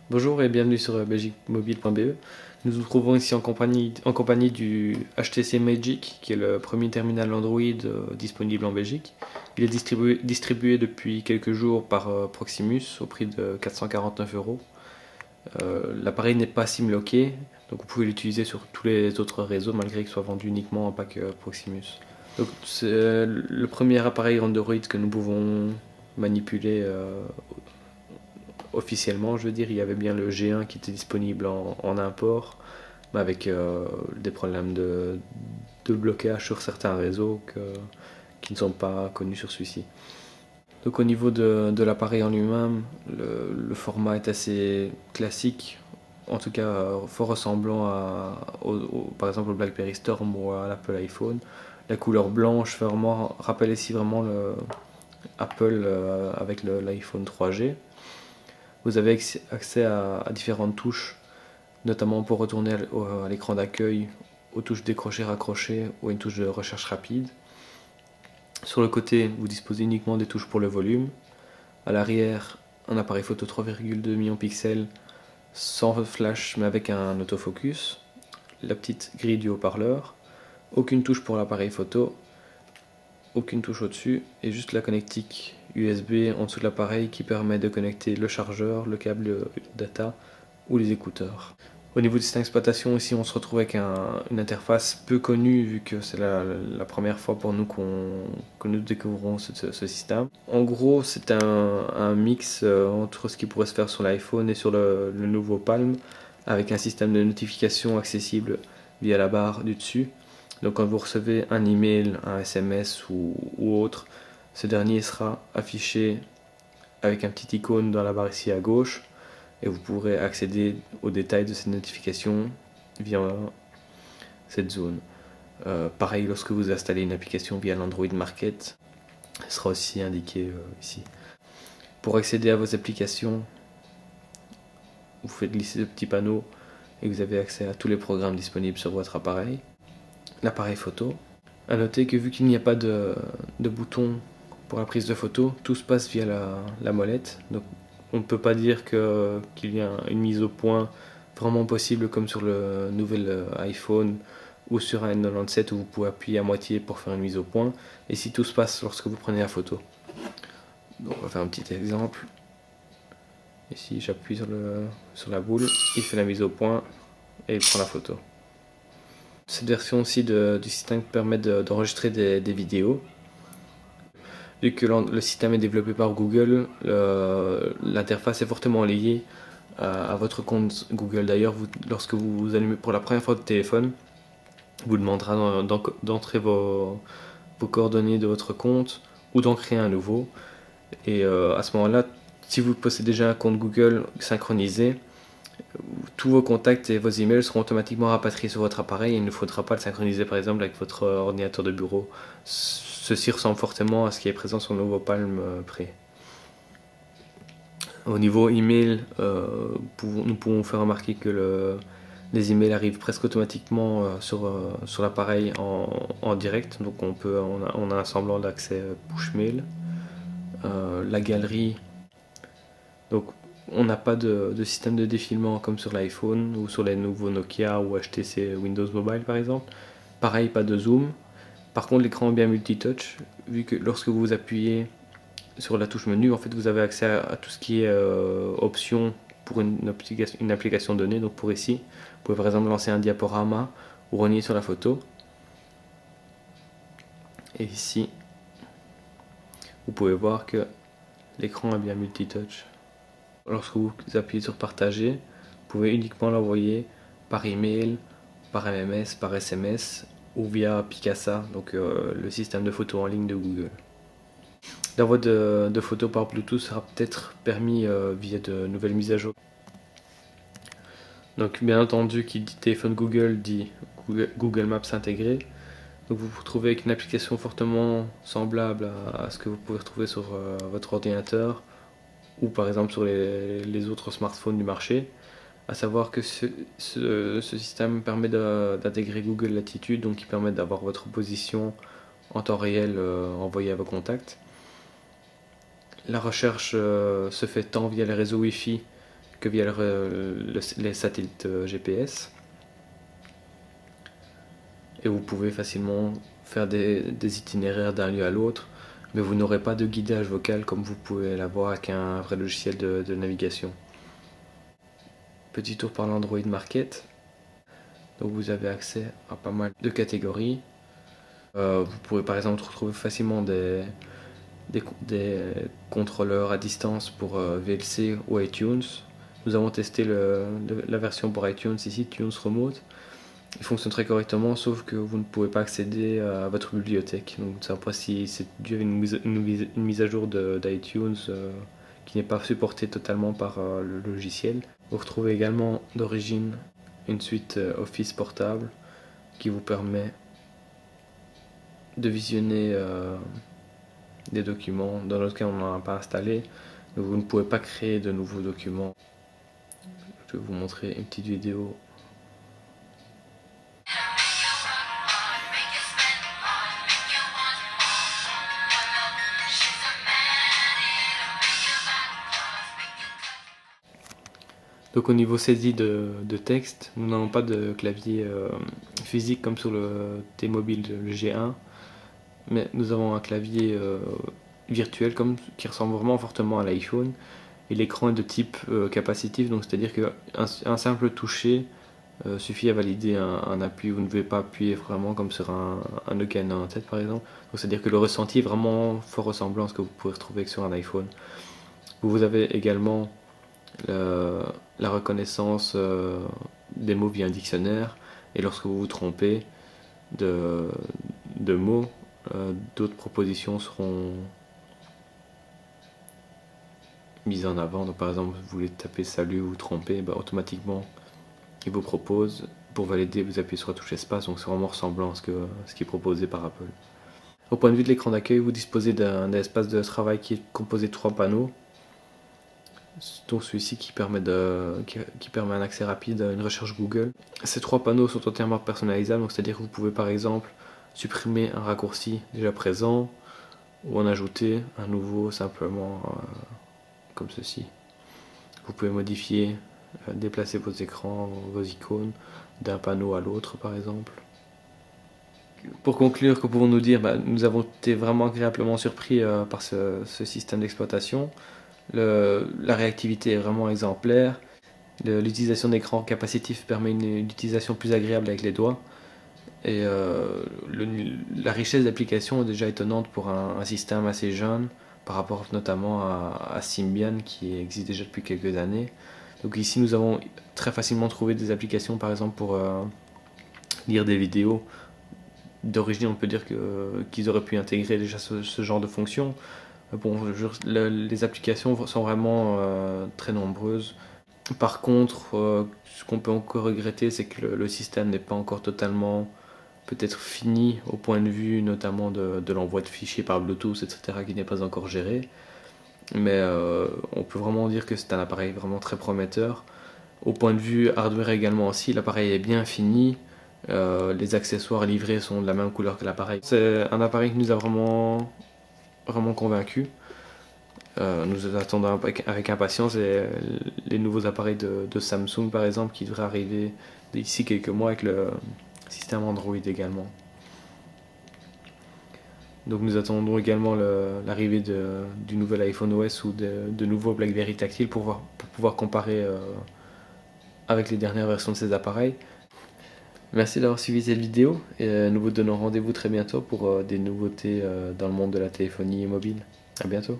Bonjour et bienvenue sur belgiquemobile.be. Nous nous trouvons ici en compagnie du HTC Magic, qui est le premier terminal Android disponible en Belgique. Il est distribué depuis quelques jours par Proximus au prix de 449 euros. L'appareil n'est pas SIM-locké, donc vous pouvez l'utiliser sur tous les autres réseaux malgré qu'il soit vendu uniquement en pack Proximus. Donc c'est le premier appareil Android que nous pouvons manipuler officiellement. Je veux dire, il y avait bien le G1 qui était disponible en import, mais avec des problèmes de blocage sur certains réseaux qui ne sont pas connus sur celui-ci. Donc au niveau de l'appareil en lui-même, le format est assez classique, en tout cas fort ressemblant par exemple au BlackBerry Storm ou à l'Apple iPhone. La couleur blanche rappelle ici vraiment le Apple avec l'iPhone 3G. Vous avez accès à différentes touches, notamment pour retourner à l'écran d'accueil, aux touches décrocher-raccrocher ou à une touche de recherche rapide. Sur le côté, vous disposez uniquement des touches pour le volume. À l'arrière, un appareil photo 3,2 millions de pixels sans flash mais avec un autofocus. La petite grille du haut-parleur. Aucune touche pour l'appareil photo. Aucune touche au-dessus et juste la connectique USB en dessous de l'appareil qui permet de connecter le chargeur, le câble data ou les écouteurs. Au niveau du système d'exploitation, ici on se retrouve avec une interface peu connue vu que c'est la première fois pour nous que nous découvrons ce système. En gros, c'est un mix entre ce qui pourrait se faire sur l'iPhone et sur le nouveau Palm, avec un système de notification accessible via la barre du dessus. Donc quand vous recevez un email, un SMS ou autre, ce dernier sera affiché avec un petit icône dans la barre ici à gauche et vous pourrez accéder aux détails de cette notification via cette zone. Pareil, lorsque vous installez une application via l'Android Market, elle sera aussi indiqué ici. Pour accéder à vos applications, vous faites glisser ce petit panneau et vous avez accès à tous les programmes disponibles sur votre appareil. L'appareil photo. A noter que vu qu'il n'y a pas de bouton pour la prise de photo, tout se passe via la molette. Donc on ne peut pas dire qu'il y a une mise au point vraiment possible comme sur le nouvel iPhone ou sur un N97 où vous pouvez appuyer à moitié pour faire une mise au point. Et si tout se passe lorsque vous prenez la photo. Donc on va faire un petit exemple. Ici j'appuie sur la boule, il fait la mise au point et il prend la photo. Cette version aussi du système permet d'enregistrer des vidéos. Vu que le système est développé par Google, l'interface est fortement liée à votre compte Google. D'ailleurs, lorsque vous allumez pour la première fois votre téléphone, vous demandera d'entrer vos coordonnées de votre compte ou d'en créer un nouveau. Et à ce moment-là, si vous possédez déjà un compte Google synchronisé, tous vos contacts et vos emails seront automatiquement rapatriés sur votre appareil et il ne faudra pas le synchroniser par exemple avec votre ordinateur de bureau. Ceci ressemble fortement à ce qui est présent sur le nouveau Palm Pre. Au niveau email, nous pouvons faire remarquer que les emails arrivent presque automatiquement sur l'appareil en direct, donc on a un semblant d'accès push mail. La galerie, donc on n'a pas de système de défilement comme sur l'iPhone ou sur les nouveaux Nokia ou HTC Windows Mobile par exemple. Pareil, pas de zoom. Par contre, l'écran est bien multitouch, vu que lorsque vous appuyez sur la touche menu, en fait, vous avez accès à tout ce qui est options pour une application donnée. Donc pour ici, vous pouvez par exemple lancer un diaporama ou renier sur la photo. Et ici, vous pouvez voir que l'écran est bien multitouch. Lorsque vous appuyez sur partager, vous pouvez uniquement l'envoyer par email, par MMS, par SMS ou via Picasa, donc le système de photos en ligne de Google. L'envoi de photos par Bluetooth sera peut-être permis via de nouvelles mises à jour. Donc bien entendu, qui dit téléphone Google dit Google Maps intégré. Donc vous vous retrouvez avec une application fortement semblable à ce que vous pouvez retrouver sur votre ordinateur ou par exemple sur les autres smartphones du marché. À savoir que ce système permet d'intégrer Google Latitude, donc qui permet d'avoir votre position en temps réel envoyée à vos contacts. La recherche se fait tant via les réseaux Wi-Fi que via les satellites GPS. Et vous pouvez facilement faire des itinéraires d'un lieu à l'autre, mais vous n'aurez pas de guidage vocal comme vous pouvez l'avoir avec un vrai logiciel de navigation. Petit tour par l'Android Market. Donc vous avez accès à pas mal de catégories. Vous pouvez par exemple retrouver facilement des contrôleurs à distance pour VLC ou iTunes. Nous avons testé la version pour iTunes ici, Tunes Remote. Il fonctionne très correctement, sauf que vous ne pouvez pas accéder à votre bibliothèque. Donc, je ne sais pas si c'est dû à une mise à jour d'iTunes qui n'est pas supportée totalement par le logiciel. Vous retrouvez également d'origine une suite Office portable qui vous permet de visionner des documents. Dans notre cas, on n'en a pas installé, donc vous ne pouvez pas créer de nouveaux documents. Je vais vous montrer une petite vidéo. Donc au niveau saisie de texte, nous n'avons pas de clavier physique comme sur le T-Mobile, le G1, mais nous avons un clavier virtuel qui ressemble vraiment fortement à l'iPhone, et l'écran est de type capacitif, donc c'est-à-dire qu'un simple toucher suffit à valider un appui. Vous ne devez pas appuyer vraiment comme sur un Nokia 97 par exemple, donc c'est-à-dire que le ressenti est vraiment fort ressemblant à ce que vous pouvez retrouver sur un iPhone. Vous avez également la reconnaissance des mots via un dictionnaire, et lorsque vous vous trompez de mots, d'autres propositions seront mises en avant. Donc par exemple, vous voulez taper salut ou vous trompez, automatiquement il vous propose, pour valider vous appuyez sur la touche espace, donc c'est vraiment ressemblant à ce qui est proposé par Apple. Au point de vue de l'écran d'accueil, vous disposez d'un espace de travail qui est composé de 3 panneaux. Donc celui-ci qui permet un accès rapide à une recherche Google. Ces 3 panneaux sont entièrement personnalisables, donc c'est-à-dire que vous pouvez par exemple supprimer un raccourci déjà présent ou en ajouter un nouveau simplement comme ceci. Vous pouvez modifier, déplacer vos écrans, vos icônes d'un panneau à l'autre par exemple. Pour conclure, que pouvons-nous dire? Nous avons été vraiment agréablement surpris par ce système d'exploitation. La réactivité est vraiment exemplaire. L'utilisation d'écran capacitif permet une utilisation plus agréable avec les doigts. Et la richesse d'applications est déjà étonnante pour un système assez jeune, par rapport notamment à Symbian qui existe déjà depuis quelques années. Donc ici nous avons très facilement trouvé des applications par exemple pour lire des vidéos. D'origine on peut dire qu'ils auraient pu intégrer déjà ce genre de fonction. Bon, les applications sont vraiment très nombreuses. Par contre, ce qu'on peut encore regretter, c'est que le système n'est pas encore totalement peut-être fini au point de vue notamment de l'envoi de fichiers par Bluetooth, etc., qui n'est pas encore géré. Mais on peut vraiment dire que c'est un appareil vraiment très prometteur. Au point de vue hardware également aussi, l'appareil est bien fini. Les accessoires livrés sont de la même couleur que l'appareil. C'est un appareil qui nous a vraiment convaincu. Nous attendons avec impatience les nouveaux appareils de Samsung par exemple qui devraient arriver d'ici quelques mois avec le système Android également. Donc nous attendons également l'arrivée du nouvel iPhone OS ou de nouveaux BlackBerry tactiles pour pouvoir comparer avec les dernières versions de ces appareils. Merci d'avoir suivi cette vidéo et nous vous donnons rendez-vous très bientôt pour des nouveautés dans le monde de la téléphonie mobile. À bientôt.